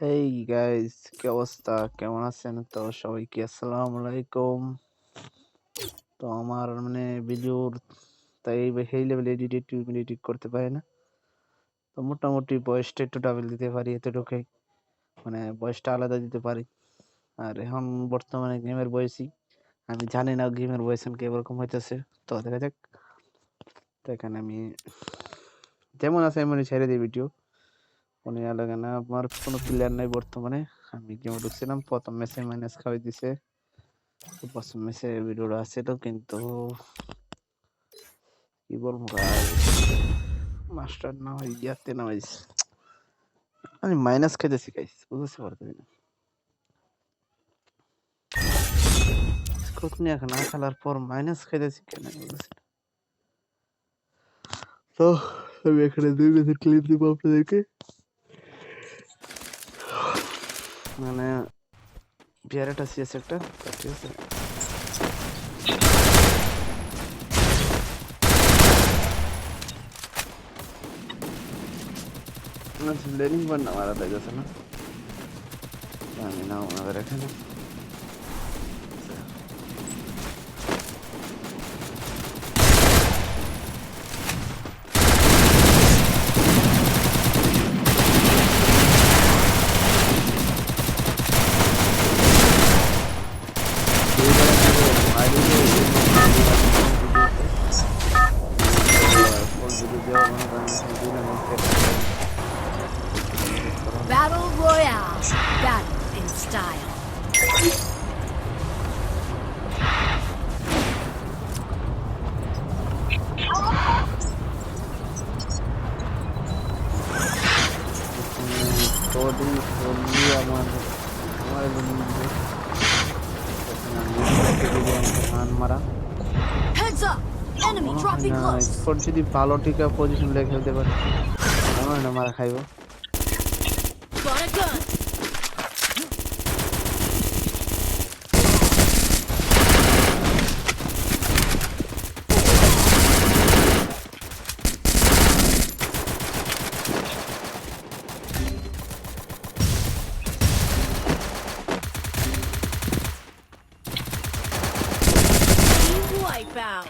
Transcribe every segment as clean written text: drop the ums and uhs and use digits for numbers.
Hey guys, কি অবস্থা? কেমন আছেন? তো সবাইকে আসসালামু আলাইকুম। তো আমার ভিডিওর তাই সেই লেভেল এডিট করতে পারি না। তো মোটামুটি ভয়েসটা একটু ডাবল দিতে পারি, এতটুকুই। ভয়েসটা আলাদা দিতে পারি। আর এখন বর্তমানে গেমের ভয়েসই, আমি জানি না গেমের ভয়েস কিরকম হইতেছে। তো দেখা যাক। তো এখানে আমি যেমন আছে এমনই ছেড়ে দিই ভিডিও। কোনো লাগে না, আমার কোনো প্লেয়ার নাই বর্তমানে। আমি গেমে ঢুকছিলাম, প্রথম ম্যাচে মাইনাস খাওয়াই দিছে। তো প্রথম ম্যাচে ভিডিওটা আসছিল, কিন্তু কি বলবো গাইস, মাস্টার না হয় ইয়াতে না হইস, আমি মাইনাস খাইতেছি গাইস, বুঝতে পারতেছি না। স্কোর নিয়ে না খেলার পর মাইনাস খাইতেছি কেন বুঝতেছি না। তো আমি এখানে 2 ম্যাচের ক্লিপ দিব আপনাদেরকে। বিয়ার সিএস একটা, ঠিক আছে। লেনিং বান না মারা যাচ্ছে না, আমি না ওনাদের এখানে Battle Royale. Battle in style. Heads up! Enemy dropping close. Score যদি ভালো টিকা পজিশন লেগে খেলতে পারে, আমার না মারা খাইব। Got a gun. Team wipeout.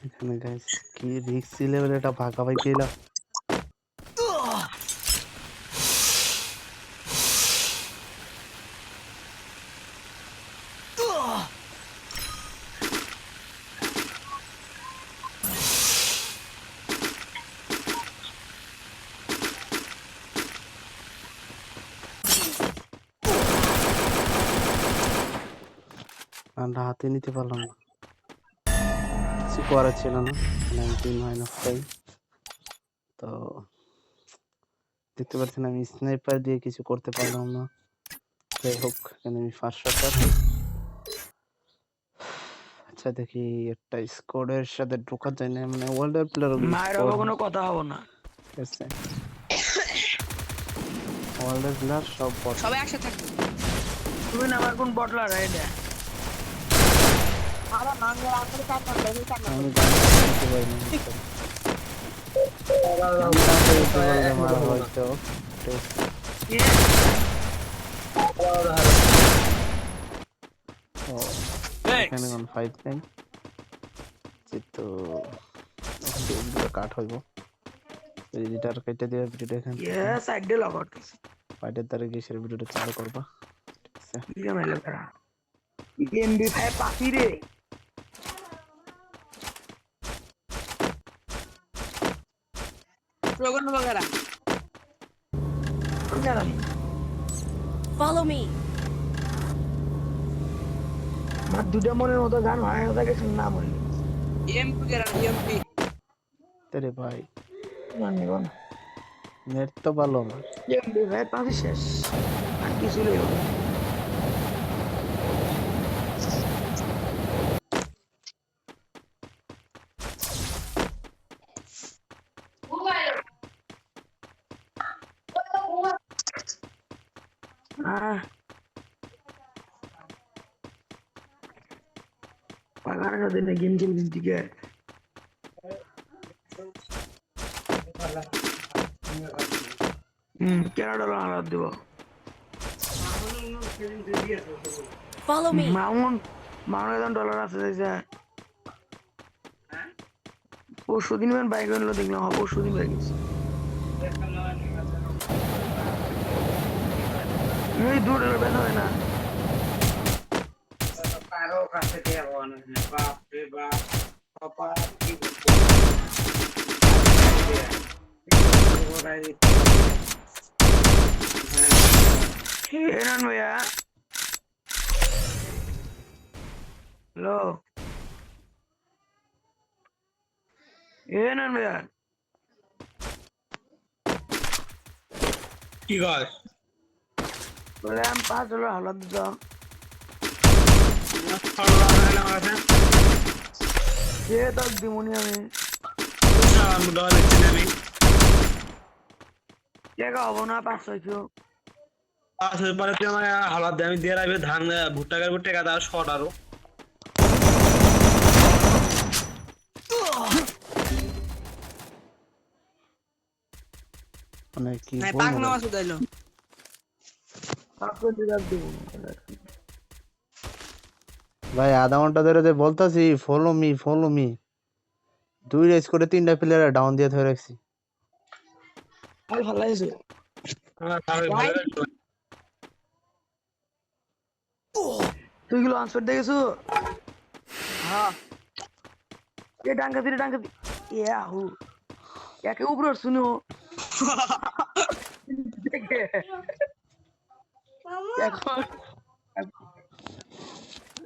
এখানে গাইস কি রিস্কি লেভেল, এটা ভাগা ভাই কেলা। আমরা হাতে নিতে পারলাম না, কিছু করার ছিল না। 19 তো দেখতে পাচ্ছেন আমি স্নাইপার দিয়ে কিছু করতে পারলাম না। যাই হোক, এখানে আমি ফার্স্ট শটার। আচ্ছা দেখি, একটা স্কোয়াডের সাথে ঢোকা যায় না, ওয়ার্ল্ডের প্লেয়ার মায়ের কোনো কথা হবো না। ঠিক আছে, ওয়ার্ল্ডের প্লেয়ার সব বট। সবাই একসাথে থাকবে। তুমি না আমার কোন বটলার এটা আমি জানতে পারি না। মারা হয়তো এখানে কোন ফাইট নাই, তো কাট হইব। এডিটর কেটে দিবে ভিডিওটা এখানে। সাইড দিয়ে লগট ফাইটের দ্বারা গিয়ে সেটা ভিডিওটা চালু করবা, ঠিক আছে। ইয়ে মেলে করা এমবি5 পাখি রে। প্রোগ্রাম বগেরা Follow me. আমার দুটো মনের মতো গান হয় ওটাকে শুনলাম বলি এমপি গেরা এমপি তেরে ভাই জানি কোন নেট তো ভালো আমার। ভাই পাঁচ শেষ আর কিছু নেই ওর। আহ পাগার সাথে না গেম খেলবেন ঠিক আছে কেন ডলার আলাদা দেবো Follow me. মাউন্ট $1,000 আছে যে পরশু দিন বাইক আনলো দেখলাম পরশু দিন বাইক এই $2 বেচা হয় না এরান ভাইয়া হ্যালো এরান ভাইয়া কি কর বলে আমি $5 হালাত দিতাম সে তাক দিমুনি আমি টাকা হবো না 500 পরে তুই আমার হালাত দিয়ে আমি দিয়ে রাখবে ধান ভুট্টা কাটবো টেকা দেওয়ার শর্ট আরো মানে কি পাক বলবো নামাজ উদাইলো 500 টাকা দিব ভাই আধা ঘন্টা ধরে যে বলতাছি ফলো মি 2 রেস করে 3টা প্লেয়ার ডাউন দিয়ে ধরে রাখছি। আর ভালো আছে তুই কি লঞ্চ করতে গেছো হ্যাঁ এ ডাঙ্গা দিরে ইয়াহু একে উপরে শুনো এখন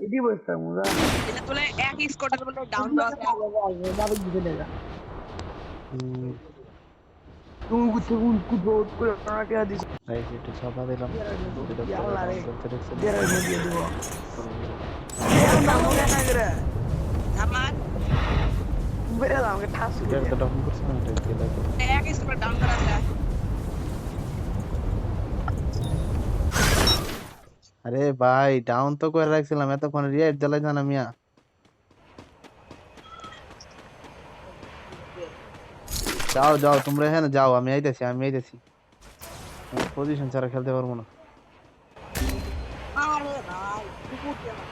এটি বসতাম মুরা এটা তোলে এক স্কোয়াডের বলে ডাউন দেওয়া বাবা দিতে দেখা হুম, তুমি কুদবো করে টাকা দিছ ভাই একটু চাপা দিলাম দুটো করে আল্লাহ রে down করতে রাখছি। দেড় দিয়ে দেবো না মনে না করে আমার বেরে দাও আমাকে ঠাস এটা তো ডাউন করছে না এটা কি লাগে এক স্কোয়াড ডাউন করা যায় আরে ভাই ডাউন তো করে রাখছিলাম এতক্ষণ রিয়েট জ্বালাই জানা মিয়া। যাও তোমরা এখানে যাও আমি আইতেছি পজিশন ছাড়া খেলতে পারবো না। আরে ভাই কুকুর দিয়ে না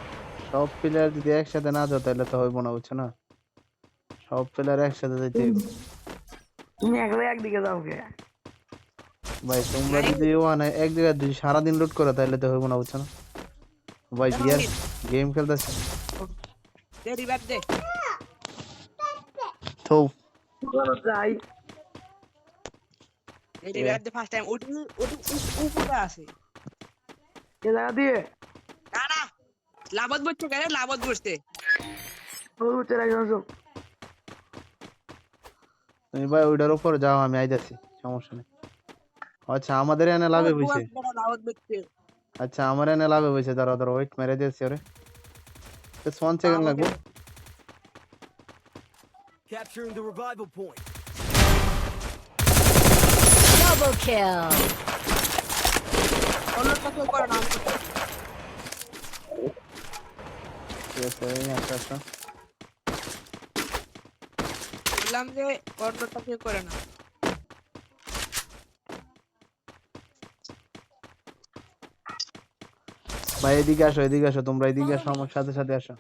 সব প্লেয়ার যদি একসাথে না যাও তাহলে তো হইব না বুঝছো না, সব প্লেয়ার একসাথে যাইতে হইব। তুমি একলা একদিকে যাও কে ভাই তোমরা যদি এক জায়গায় যদি সারাদিন লুট করো তাহলে তো হইব না বুঝছো না ভাই। বিয়ার গেম খেলতেছি দে রিভাইভ দে তো যাই এই রিভাইভ দে ফার্স্ট টাইম ওটি উপরে আছে এ জায়গা দিয়ে না না লাভত বসছে কেন লাভত বসতে ওই চলে যাও তুমি ভাই ওইটার উপরে যাও আমি আইতাছি সমস্যা নেই। আচ্ছা আমাদের এনে লাভে বইছে, লাভত বসছে আচ্ছা আমার এনে লাভে বইছে, ধরো ওয়েট মেরে দিয়েছি ওরে। 1 সেকেন্ড লাগবে। Capturing the revival point. Double kill. অন্যটা কেউ করে না আমি করতে ঠিক আছে আচ্ছা বললাম যে অন্যটা কেউ করে না ভাই এদিকে আসো তোমরা এদিকে আসো আমার সাথে আসো।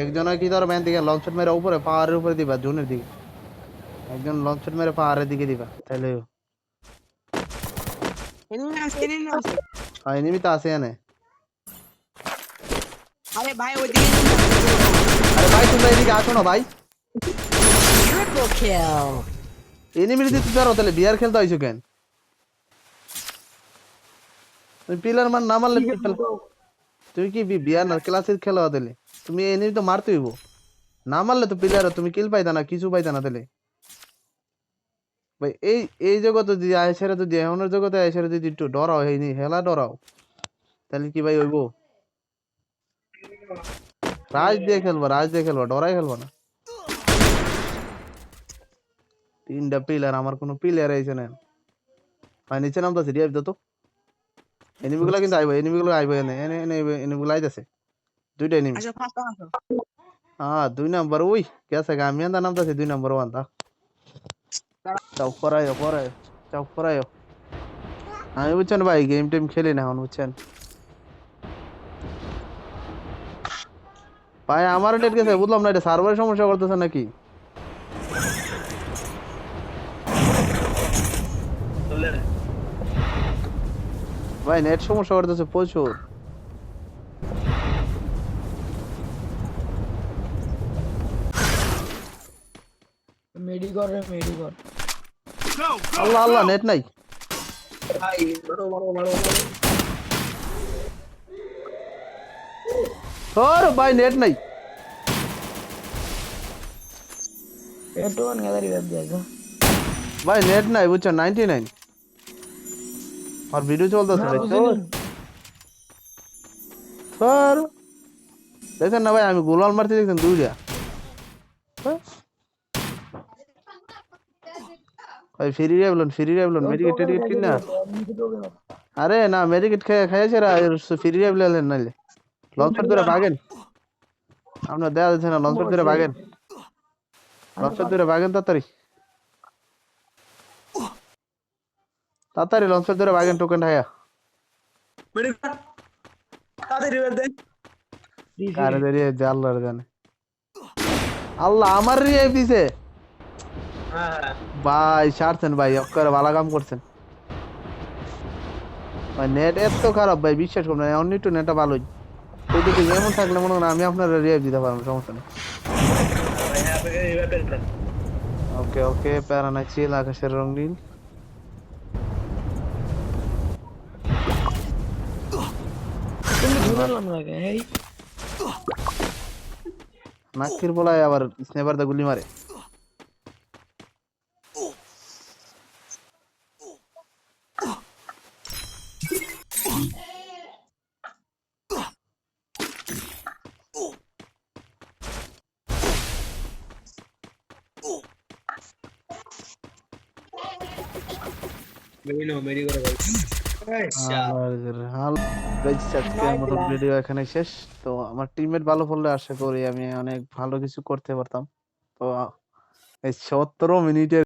একজন কি ধরো ব্যান দিকে লঞ্চ শট মেরে উপরে পাহাড়ের উপরে দিবা জোনের দিকে, একজন লঞ্চ শট মেরে পাহাড়ের দিকে দিবা তাহলে এনিমি আছে এনিমি তো আছে এনে। আরে ভাই ওইদিকে আরে ভাই তোমরা এদিকে আসো না ভাই, Triple kill. এনিমি দিতে পারো তাহলে বিয়ার খেলতে আইছো কেন? তুমি পিলার মান না মারলে তুমি কি বিয়ার না ক্লাসিক খেলো তাহলে? তুমি এনিমি তো মারতে হইব, না মারলে তো প্লেয়ার তুমি কিল পাইতা না, কিছু পাইতা না। তাহলে ভাই এই এই জগতে যদি আয়সারে যদি এমনের জগতে আয়সারে যদি একটু ডরাও, হয়নি হেলা ডরাও, তাহলে কি ভাই হইব? রাজ দিয়ে খেলবো, রাজ দিয়ে খেলবো, ডরাই খেলবো না। 3টা প্লেয়ার, আমার কোনো প্লেয়ার আইছে না। ভাই নিচে নামতাছে, রিয়াইভ দাও তো। এনিমিগুলা কিন্তু আইবো, এনিমিগুলো আইবো, এনে এনে এনে এনিমিগুলো আইতাছে, 2টা এনিমি। আসো ফাঁকা আসো। হ্যাঁ 2 নাম্বার ওই কেসে আমি আন্দা নামতাছে 2 নাম্বার ওয়ানটা। চাপ করায়ও করায়ও, চাপ করায়ও। আমি বুঝছেন ভাই গেম টেম খেলি না এখন, বুঝছেন ভাই। আমার নেট গেছে, বুঝলাম না এটা সার্ভারের সমস্যা করতেছে নাকি। ভাই নেট সমস্যা করতেছে প্রচুর। মেডিকর রে মেডিকর। আল্লাহ আল্লাহ, নেট নাই। ভাই মারো মারো মারো মারো। ওর ভাই নেট নাই। একটু গাদারি ব্যাপ দিয়েছে। ভাই নেট নাই বুঝছেন, 99। আর ভিডিও চলতেছে ভাই তো স্যার। দেখেন না ভাই, আমি গোলাল মারতে দেখছেন 2টা। ভাই ফ্রি রেবলন, ফ্রি রেবলন, মেডিকেট টেডিকেট কিন না। আরে না, মেডিকেট খাইছে রা, ফ্রি রেবলন নাইলে লঞ্চার ধরে ভাগেন। আপনার দেয়া যাচ্ছে না, লঞ্চার ধরে ভাগেন, লঞ্চার ধরে ভাগেন তাড়াতাড়ি, তাড়াতাড়ি লঞ্চার ধরে ভাগেন, টোকেন ঢায়া। মেডিকেল তাদের রিভাইভ দেন। কারে দেরিয়ে যে আল্লাহর জানে। আল্লাহ আমার রিয়ে দিছে হ্যাঁ ভাই, ছাড়ছেন ভাই, অক্কারে ভালো কাম করছেন ভাই। নেট এত খারাপ ভাই, বিশ্বাস করুন, অন্য একটু নেটটা ভালোই। ওই দিকে এমন থাকলে মনে করেন আমি আপনার রিভাইভ দিতে পারবো, সমস্যা নেই। ভাই আপনাকে রিভাইভ দেন। ওকে ওকে, প্যারা নাই, চিল, আকাশের রঙিন। তুমি ধরলাম লাগে এই নাকির বলায় আবার স্নাইপার দা গুলি মারে। মেডিকেল ভাই। আজকের মতো ভিডিও এখানে শেষ। তো আমার টিমমেট ভালো করলে আশা করি আমি অনেক ভালো কিছু করতে পারতাম। তো এই 17 মিনিটের